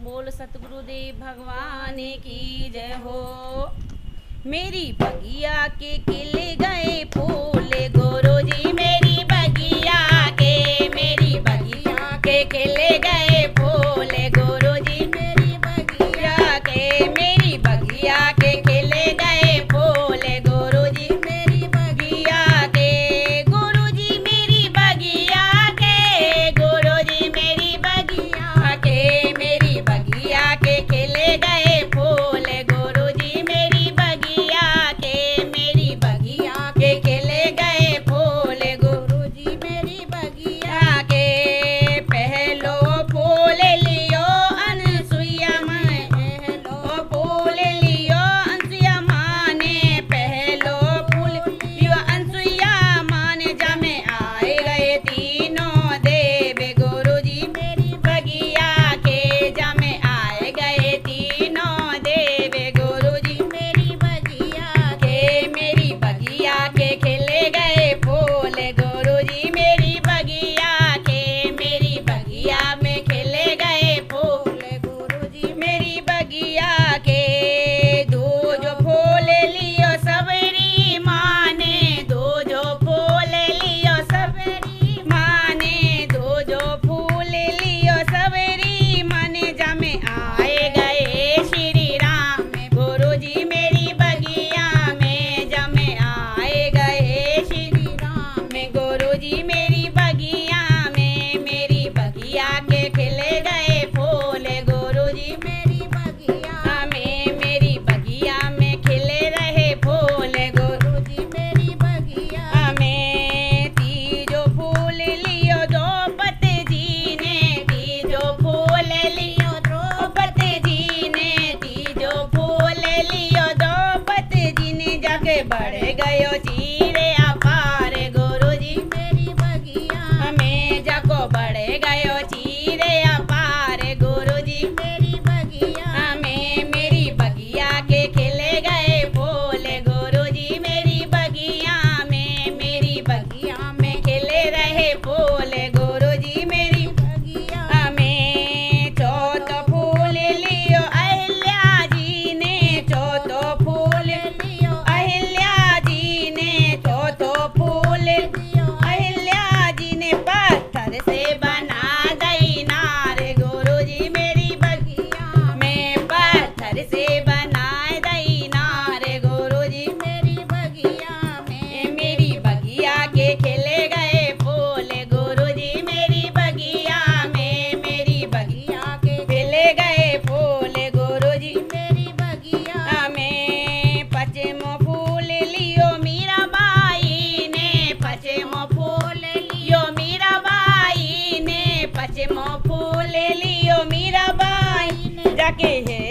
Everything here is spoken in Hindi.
बोल सतगुरुदेव भगवान की जय हो। मेरी बगिया के खिले गए फूल गुरुजी, मेरी बगिया के खिले गए फूल गुरुजी, मेरी बगिया के खिले गए फूल गुरुजी, मेरी बगिया के गुरुजी, मेरी बगिया के गुरुजी, मेरी बगिया के खिले गए फूल गुरुजी, मेरी बगिया के खिले गए फूल गुरुजी, मेरी बगिया के पहलो फूल लियो अनसुईया माँ, पहलो फूल लियो अनसुईया माँ ने, पहलो फूल लियो अनसुईया माँ ने, जमे आए गए तीनों देव गुरुजी, मेरी बगिया के जमे आए गए तीनों देव गुरुजी, मेरी बगिया के खिले गए फूल गुरुजी, मेरी बगिया में खिले गए फूल गुरुजी, मेरी बगिया के दो जो फूल लियो सबरी माँ ने, दो जो फूल लियो सबरी माँ ने, दो जो फूल लियो सबरी माँ ने, जमे आए गए श्री राम गुरुजी, मेरी बगिया में जमे आए गए श्री राम गुरुजी, मेरी बगिया के खिले गए फूल गुरुजी, मेरी बगिया में खिले रहे फूल गुरुजी, मेरी बगिया में तीजो फूल लियो द्रौपदी जी ने, तीजो फूल लियो द्रौपदी जी ने, तीजो फूल लियो द्रौपदी जी ने, जाके बढ़ गयो चीरे अपार गुरुजी, मेरी बगिया में जाको बढ़ गयो चीरे अपार गुरुजी, मेरी बगिया के खिले गए फूल गुरुजी, मेरी बगिया में खिले रहे फूल गुरुजी, मेरी बगिया में चौथो फूल लियो अहिल्या जी ने, चौथो फूल लियो अहिल्या जी ने, चौथो फूल लियो अहिल्या जी ने, पत्थर से बना दई नार गुरुजी, मेरी बगिया में पत्थर से बनाए दई नार गुरुजी, मेरी बगिया के खिले गए फूल गुरुजी, मेरी बगिया के खिले गए फूल गुरुजी, मेरी बगिया में पचमो फूल लियो मीराबाई ने, पचमो फूल लियो मीराबाई ने, पचमो फूल लियो मीराबाई ने, जाके है